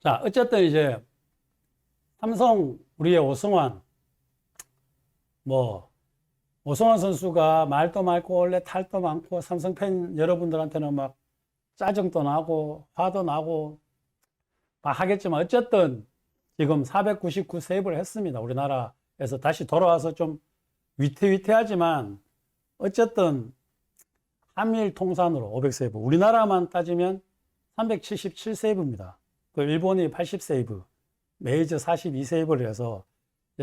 자, 어쨌든 이제 삼성 우리의 오승환, 뭐 오승환 선수가 말도 많고 원래 탈도 많고 삼성 팬 여러분들한테는 막 짜증도 나고 화도 나고 막 하겠지만 어쨌든 지금 499 세이브를 했습니다. 우리나라에서 다시 돌아와서 좀 위태위태하지만 어쨌든 한미일 통산으로 500 세이브, 우리나라만 따지면 377 세이브입니다. 그 일본이 80 세이브, 메이저 42 세이브를 해서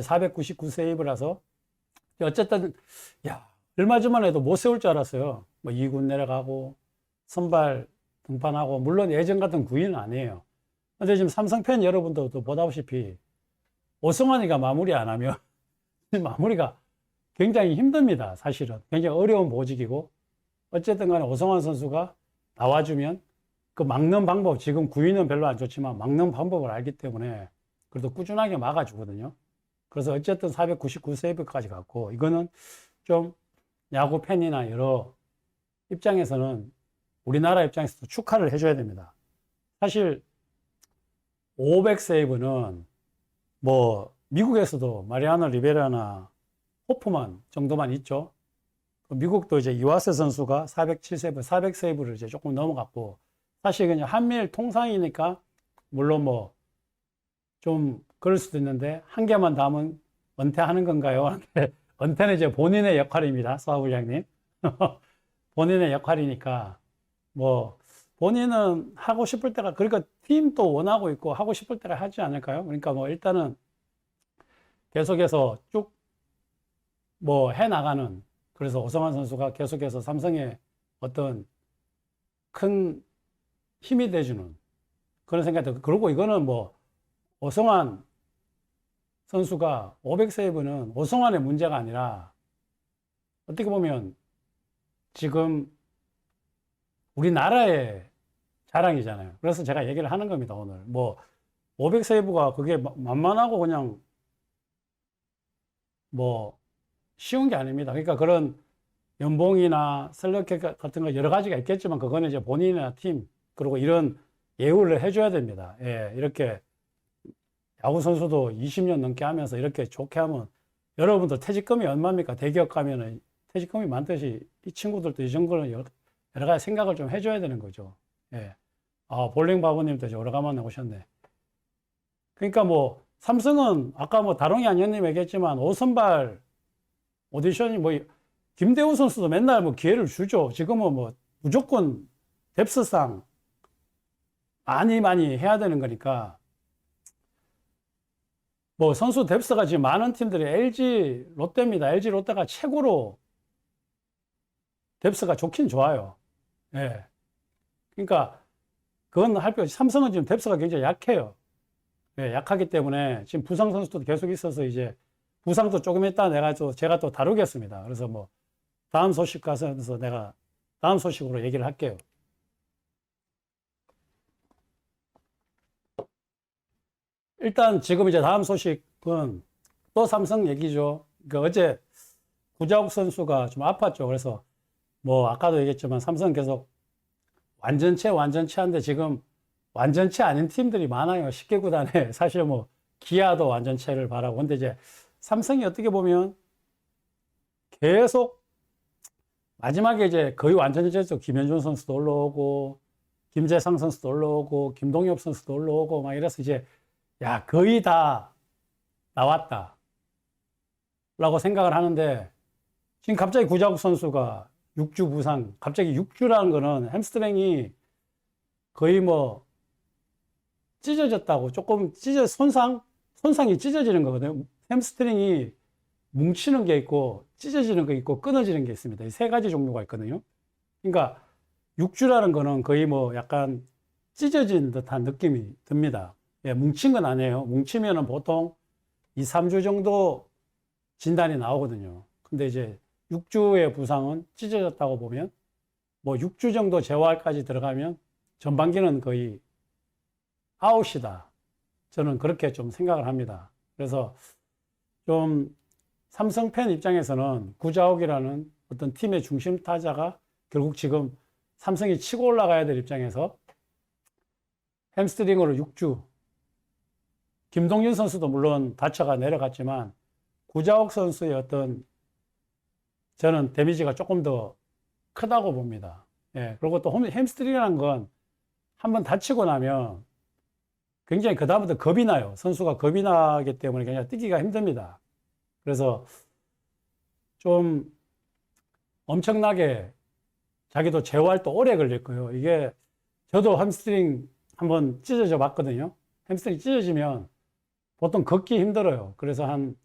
499 세이브라서 어쨌든 야, 얼마 전만 해도 못 세울 줄 알았어요. 뭐 2군 내려가고 선발 등판하고, 물론 예전 같은 구위는 아니에요. 근데 지금 삼성 팬 여러분들도 보다시피 오승환이가 마무리 안 하면 마무리가 굉장히 힘듭니다. 사실은 굉장히 어려운 보직이고, 어쨌든 간에 오승환 선수가 나와주면 그 막는 방법, 지금 구위는 별로 안 좋지만 막는 방법을 알기 때문에 그래도 꾸준하게 막아주거든요. 그래서 어쨌든 499 세이브까지 갔고, 이거는 좀 야구 팬이나 여러 입장에서는, 우리나라 입장에서도 축하를 해줘야 됩니다. 사실 500 세이브는 뭐 미국에서도 마리아노 리베라나 호프만 정도만 있죠. 미국도 이제 이와세 선수가 407 세이브, 400 세이브를 이제 조금 넘어갔고, 사실 그냥 한미일 통상이니까 물론 뭐 좀 그럴 수도 있는데, 한 개만 담은 은퇴하는 건가요? 은퇴는 이제 본인의 역할입니다. 서하부장님. 본인의 역할이니까 뭐 본인은 하고 싶을 때가, 그러니까 팀도 원하고 있고 하고 싶을 때가 하지 않을까요? 그러니까 뭐 일단은 계속해서 쭉 뭐 해 나가는, 그래서 오성환 선수가 계속해서 삼성의 어떤 큰 힘이 돼주는 그런 생각이 들고, 그리고 이거는 뭐 오성환 선수가 500 세이브는 오성환의 문제가 아니라 어떻게 보면 지금 우리나라의 자랑이잖아요. 그래서 제가 얘기를 하는 겁니다, 오늘. 뭐 500 세이브가 그게 만만하고 그냥 뭐 쉬운 게 아닙니다. 그러니까 그런 연봉이나 셀러캡 같은 거 여러 가지가 있겠지만, 그거는 이제 본인이나 팀, 그리고 이런 예우를 해줘야 됩니다. 예, 이렇게 야구 선수도 20년 넘게 하면서 이렇게 좋게 하면, 여러분도 퇴직금이 얼마입니까? 대기업 가면은 퇴직금이 많듯이 이 친구들도 이 정도는 여러 가지 생각을 좀 해줘야 되는 거죠. 예. 아, 볼링 바보님도 이제 오래간만에 오셨네. 그러니까 뭐 삼성은 아까 뭐 다롱이 안녕님 얘기했지만 5선발 오디션이 뭐 김대우 선수도 맨날 뭐 기회를 주죠. 지금은 뭐 무조건 뎁스상 많이 해야 되는 거니까, 뭐 선수 뎁스가 지금 많은 팀들이 LG, 롯데입니다. LG, 롯데가 최고로 뎁스가 좋긴 좋아요. 예. 그러니까 그건 할 필요 없이, 삼성은 지금 뎁스가 굉장히 약해요. 예, 약하기 때문에 지금 부상 선수도 계속 있어서 이제 부상도 조금 있다 제가 또 다루겠습니다. 그래서 뭐 다음 소식 가서 내가 다음 소식으로 얘기를 할게요. 일단 지금 이제 다음 소식은 또 삼성 얘기죠. 그 어제 구자욱 선수가 좀 아팠죠. 그래서 뭐 아까도 얘기했지만 삼성 계속 완전체한데 지금 완전체 아닌 팀들이 많아요. 10개 구단에. 사실 뭐 기아도 완전체를 바라고. 근데 이제 삼성이 어떻게 보면 계속 마지막에 이제 거의 완전체에서 김현준 선수도 올라오고, 김재상 선수도 올라오고, 김동엽 선수도 올라오고 막 이래서 이제 야, 거의 다 나왔다 라고 생각을 하는데, 지금 갑자기 구자욱 선수가 6주 부상, 갑자기 6주라는 거는 햄스트링이 거의 뭐 찢어졌다고, 조금 손상이 찢어지는 거거든요. 햄스트링이 뭉치는 게 있고 찢어지는 게 있고 끊어지는 게 있습니다. 이 세 가지 종류가 있거든요. 그러니까 6주라는 거는 거의 뭐 약간 찢어진 듯한 느낌이 듭니다. 예, 뭉친 건 아니에요. 뭉치면은 보통 2, 3주 정도 진단이 나오거든요. 근데 이제 6주의 부상은 찢어졌다고 보면, 뭐 6주 정도 재활까지 들어가면 전반기는 거의 아웃이다. 저는 그렇게 좀 생각을 합니다. 그래서 좀 삼성 팬 입장에서는 구자욱이라는 어떤 팀의 중심 타자가 결국 지금 삼성이 치고 올라가야 될 입장에서 햄스트링으로 6주, 김동윤 선수도 물론 다쳐가 내려갔지만 구자욱 선수의 어떤 저는 데미지가 조금 더 크다고 봅니다. 예, 그리고 또 햄스트링이라는 건 한번 다치고 나면 굉장히 그다음부터 겁이 나요. 선수가 겁이 나기 때문에 그냥 뛰기가 힘듭니다. 그래서 좀 엄청나게 자기도 재활 또 오래 걸릴 거예요. 이게 저도 햄스트링 한번 찢어져 봤거든요. 햄스트링 찢어지면 보통 걷기 힘들어요. 그래서 한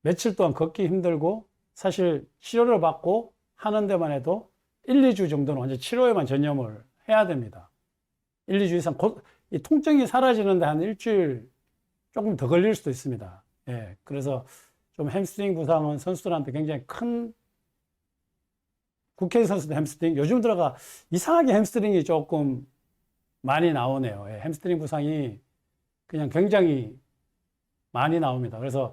며칠 동안 걷기 힘들고 사실 치료를 받고 하는 데만 해도 1, 2주 정도는 완전 치료에만 전념을 해야 됩니다. 1, 2주 이상 이 통증이 사라지는데 한 일주일 조금 더 걸릴 수도 있습니다. 예, 그래서 좀 햄스트링 부상은 선수들한테 굉장히 큰 국회의원 선수들 햄스트링 요즘 들어가 이상하게 햄스트링이 조금 많이 나오네요. 예, 햄스트링 부상이 그냥 굉장히 많이 나옵니다. 그래서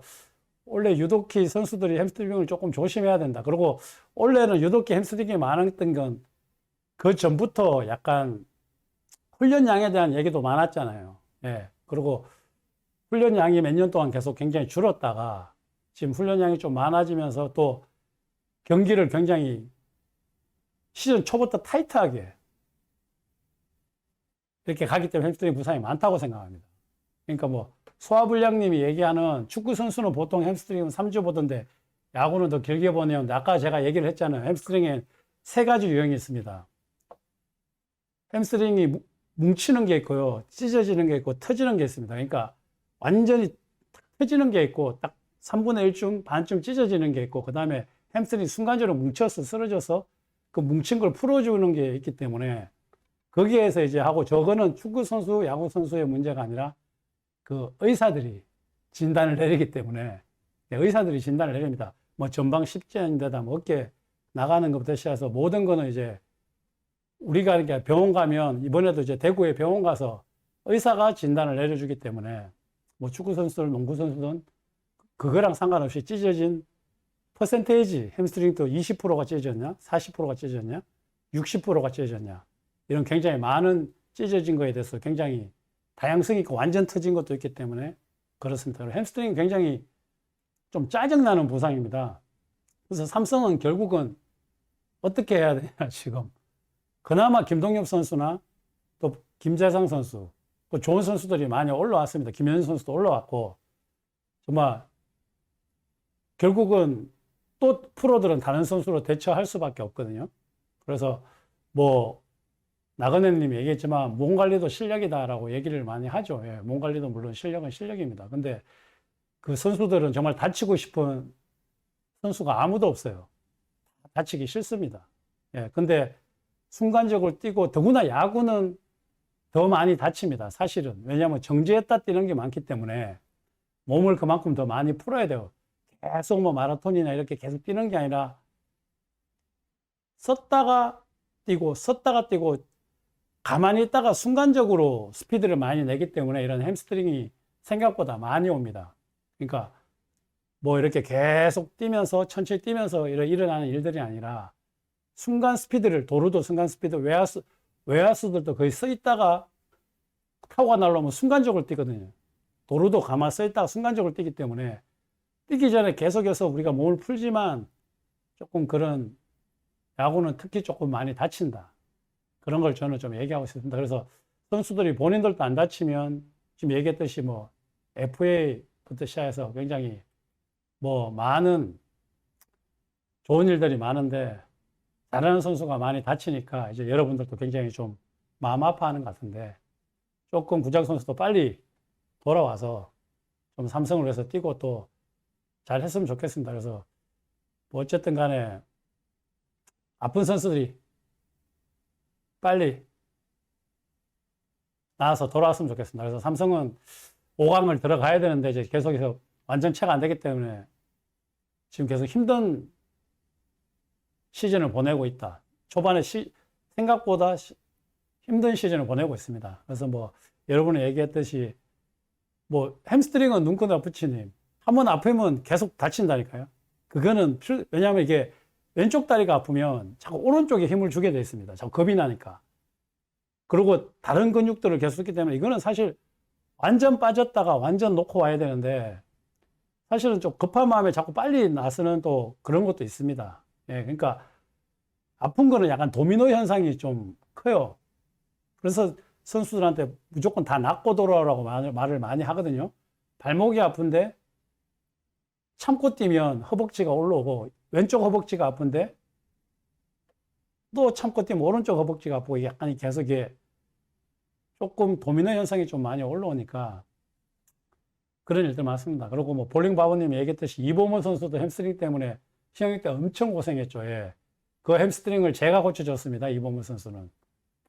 원래 유독히 선수들이 햄스트링을 조금 조심해야 된다. 그리고 원래는 유독히 햄스트링이 많았던 건 그 전부터 약간 훈련량에 대한 얘기도 많았잖아요. 예. 그리고 훈련량이 몇 년 동안 계속 굉장히 줄었다가 지금 훈련량이 좀 많아지면서 또 경기를 굉장히 시즌 초부터 타이트하게 이렇게 가기 때문에 햄스트링 부상이 많다고 생각합니다. 그러니까 뭐 소아불량님이 얘기하는 축구 선수는 보통 햄스트링은 3주 보던데 야구는 더 길게 보내요. 아까 제가 얘기를 했잖아요. 햄스트링에 3가지 유형이 있습니다. 햄스트링이 뭉치는 게 있고요. 찢어지는 게 있고 터지는 게 있습니다. 그러니까 완전히 터지는 게 있고 딱 3분의 1쯤 반쯤 찢어지는 게 있고 그 다음에 햄스트링이 순간적으로 뭉쳐서 쓰러져서 그 뭉친 걸 풀어주는 게 있기 때문에 거기에서 이제 하고 저거는 축구 선수, 야구 선수의 문제가 아니라 그 의사들이 진단을 내리기 때문에 의사들이 진단을 내립니다. 뭐 전방 십자인대다 뭐 어깨 나가는 것부터 시작해서 모든 거는 이제 우리가 이렇게 병원 가면 이번에도 이제 대구에 병원 가서 의사가 진단을 내려주기 때문에 뭐 축구 선수들, 농구 선수든 그거랑 상관없이 찢어진 퍼센테이지 햄스트링도 20%가 찢어졌냐, 40%가 찢어졌냐, 60%가 찢어졌냐 이런 굉장히 많은 찢어진 거에 대해서 굉장히 다양성이 있고 완전 터진 것도 있기 때문에 그렇습니다. 햄스트링은 굉장히 좀 짜증나는 부상입니다. 그래서 삼성은 결국은 어떻게 해야 되냐 지금 그나마 김동엽 선수나 또 김재상 선수 또 좋은 선수들이 많이 올라왔습니다. 김현준 선수도 올라왔고 정말 결국은 또 프로들은 다른 선수로 대처할 수밖에 없거든요. 그래서 뭐 나건혜 님이 얘기했지만 몸 관리도 실력이다라고 얘기를 많이 하죠. 예, 몸 관리도 물론 실력은 실력입니다. 근데 그 선수들은 정말 다치고 싶은 선수가 아무도 없어요. 다치기 싫습니다. 예, 근데 순간적으로 뛰고 더구나 야구는 더 많이 다칩니다. 사실은. 왜냐하면 정지했다 뛰는 게 많기 때문에 몸을 그만큼 더 많이 풀어야 돼요. 계속 뭐 마라톤이나 이렇게 계속 뛰는 게 아니라 섰다가 뛰고 가만히 있다가 순간적으로 스피드를 많이 내기 때문에 이런 햄스트링이 생각보다 많이 옵니다. 그러니까 뭐 이렇게 계속 뛰면서 천천히 뛰면서 일어나는 일들이 아니라 순간 스피드를 도루도 순간 스피드 외야수들도 거의 서 있다가 타고가 날라오면 순간적으로 뛰거든요. 도루도 가만히 서 있다가 순간적으로 뛰기 때문에 뛰기 전에 계속해서 우리가 몸을 풀지만 조금 그런 야구는 특히 조금 많이 다친다. 그런 걸 저는 좀 얘기하고 싶습니다. 그래서 선수들이 본인들도 안 다치면 지금 얘기했듯이 뭐 FA부터 시작해서 굉장히 뭐 많은 좋은 일들이 많은데 잘하는 선수가 많이 다치니까 이제 여러분들도 굉장히 좀 마음 아파하는 것 같은데 조금 구자욱 선수도 빨리 돌아와서 좀 삼성을 위해서 뛰고 또 잘 했으면 좋겠습니다. 그래서 뭐 어쨌든 간에 아픈 선수들이 빨리 나와서 돌아왔으면 좋겠습니다. 그래서 삼성은 5강을 들어가야 되는데 이제 계속해서 완전체가 안 되기 때문에 지금 계속 힘든 시즌을 보내고 있다. 초반에 생각보다 힘든 시즌을 보내고 있습니다. 그래서 뭐 여러분이 얘기했듯이 뭐 햄스트링은 눈꺼나 붙이님 한번 아프면 계속 다친다니까요. 그거는 왜냐하면 이게 왼쪽 다리가 아프면 자꾸 오른쪽에 힘을 주게 되어 있습니다. 자꾸 겁이 나니까. 그리고 다른 근육들을 계속 쓰기 때문에 이거는 사실 완전 빠졌다가 완전 놓고 와야 되는데 사실은 좀 급한 마음에 자꾸 빨리 나서는 또 그런 것도 있습니다. 예, 그러니까 아픈 거는 약간 도미노 현상이 좀 커요. 그래서 선수들한테 무조건 다 낫고 돌아오라고 말을 많이 하거든요. 발목이 아픈데 참고 뛰면 허벅지가 올라오고 왼쪽 허벅지가 아픈데 또 참고 뛰면 오른쪽 허벅지가 아프고 약간 계속 이게 조금 도미노 현상이 좀 많이 올라오니까 그런 일들 많습니다. 그리고 뭐 볼링 바보님이 얘기했듯이 이범호 선수도 햄스트링 때문에 시험일 때 엄청 고생했죠. 예. 그 햄스트링을 제가 고쳐줬습니다. 이범호 선수는.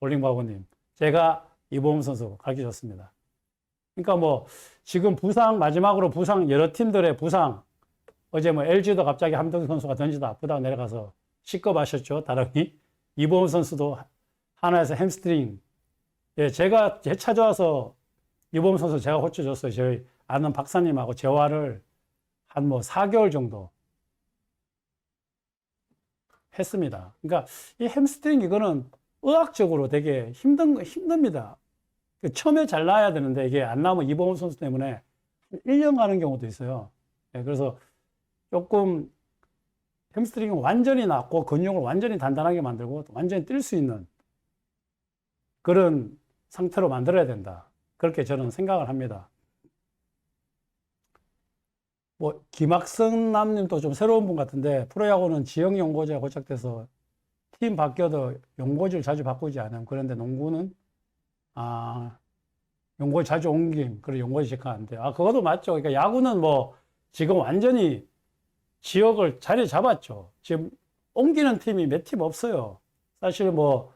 볼링 바보님. 제가 이범호 선수 가르쳐줬습니다. 그러니까 뭐 지금 부상, 마지막으로 부상, 여러 팀들의 부상, 어제 뭐 LG도 갑자기 함덕 선수가 던지다 아프다고 내려가서 시겁하셨죠. 다름이. 이범호 선수도 하나에서 햄스트링. 예, 제가 찾아와서 이범호 선수 제가 고쳐줬어요. 저희 아는 박사님하고 재활을 한 뭐 4개월 정도 했습니다. 그러니까 이 햄스트링 이거는 의학적으로 되게 힘듭니다. 처음에 잘 나야 되는데 이게 안 나오면 이범호 선수 때문에 1년 가는 경우도 있어요. 예, 그래서 조금 햄스트링은 완전히 낫고 근육을 완전히 단단하게 만들고 완전히 뛸 수 있는 그런 상태로 만들어야 된다. 그렇게 저는 생각을 합니다. 뭐 김학성 남님도 좀 새로운 분 같은데 프로야구는 지역 연고제가 고착돼서 팀 바뀌어도 연고지를 자주 바꾸지 않아요. 그런데 농구는 연고지 자주 옮김, 그리고 연고지 체크하는데 그것도 맞죠. 그러니까 야구는 뭐 지금 완전히 지역을 자리 잡았죠. 지금 옮기는 팀이 몇 팀 없어요. 사실 뭐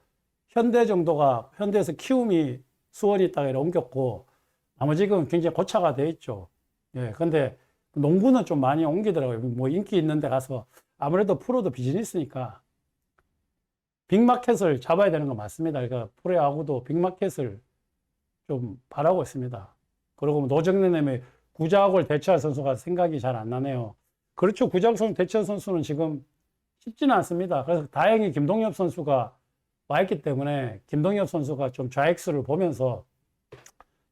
현대에서 키움이 수원이 있다가 옮겼고 나머지는 굉장히 고차가 돼 있죠. 예, 근데 농구는 좀 많이 옮기더라고요. 뭐 인기 있는 데 가서 아무래도 프로도 비즈니스니까 빅마켓을 잡아야 되는 건 맞습니다. 그러니까 프로야구도 빅마켓을 좀 바라고 있습니다. 그리고 노정래님의 구자욱을 대체할 선수가 생각이 잘 안 나네요. 그렇죠. 구자욱 선수 대체할 선수는 지금 쉽지는 않습니다. 그래서 다행히 김동엽 선수가 와 있기 때문에 김동엽 선수가 좀 좌익수를 보면서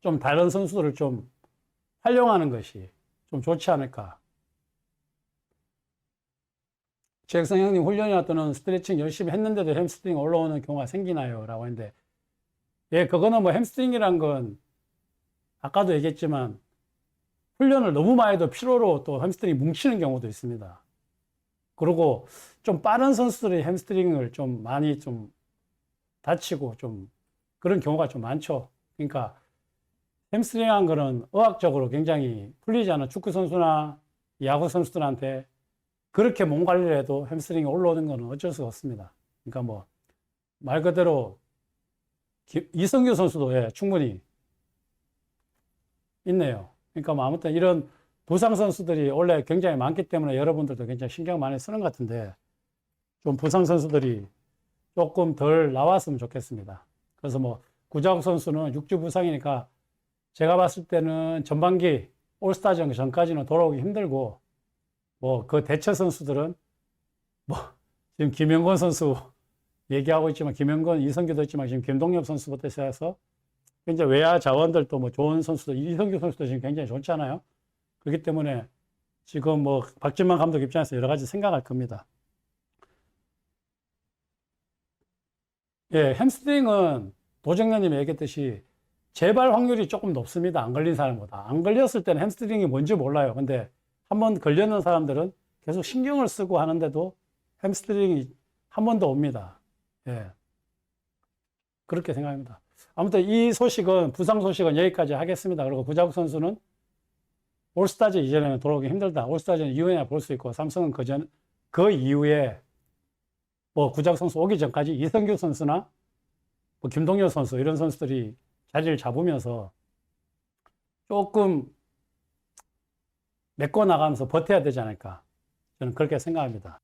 좀 다른 선수들을 좀 활용하는 것이 좀 좋지 않을까. 최혁성 형님 훈련이나 또는 스트레칭 열심히 했는데도 햄스트링 올라오는 경우가 생기나요? 라고 했는데, 예, 그거는 뭐 햄스트링이란 건 아까도 얘기했지만 훈련을 너무 많이 해도 피로로 또 햄스트링이 뭉치는 경우도 있습니다. 그리고 좀 빠른 선수들이 햄스트링을 좀 많이 좀 다치고 좀 그런 경우가 좀 많죠. 그러니까 햄스트링한 거는 의학적으로 굉장히 풀리지 않은 축구 선수나 야구 선수들한테 그렇게 몸 관리를 해도 햄스트링이 올라오는 거는 어쩔 수가 없습니다. 그러니까 뭐 말 그대로 이성규 선수도 예, 충분히 있네요. 그러니까 뭐 아무튼 이런 부상 선수들이 원래 굉장히 많기 때문에 여러분들도 굉장히 신경 많이 쓰는 것 같은데 좀 부상 선수들이 조금 덜 나왔으면 좋겠습니다. 그래서 뭐 구자욱 선수는 6주 부상이니까 제가 봤을 때는 전반기 올스타전 전까지는 돌아오기 힘들고 뭐 그 대체 선수들은 뭐 지금 김영건 선수 얘기하고 있지만 김영건, 이성규도 있지만 지금 김동엽 선수부터 시작해서 굉장히 외야 자원들도 뭐 좋은 선수들, 이성규 선수도 지금 굉장히 좋잖아요. 그렇기 때문에 지금 뭐 박진만 감독 입장에서 여러 가지 생각할 겁니다. 예, 햄스트링은 도정련님이 얘기했듯이 재발 확률이 조금 높습니다. 안 걸린 사람보다. 안 걸렸을 때는 햄스트링이 뭔지 몰라요. 근데 한번 걸렸는 사람들은 계속 신경을 쓰고 하는데도 햄스트링이 한 번 더 옵니다. 예. 그렇게 생각합니다. 아무튼 이 소식은, 부상 소식은 여기까지 하겠습니다. 그리고 구자욱 선수는 올스타전 이전에는 돌아오기 힘들다. 올스타전 이후에나 볼 수 있고, 삼성은 그 이후에 뭐 구자욱 선수 오기 전까지 이성규 선수나 뭐 김동엽 선수 이런 선수들이 자리를 잡으면서 조금 메꿔 나가면서 버텨야 되지 않을까. 저는 그렇게 생각합니다.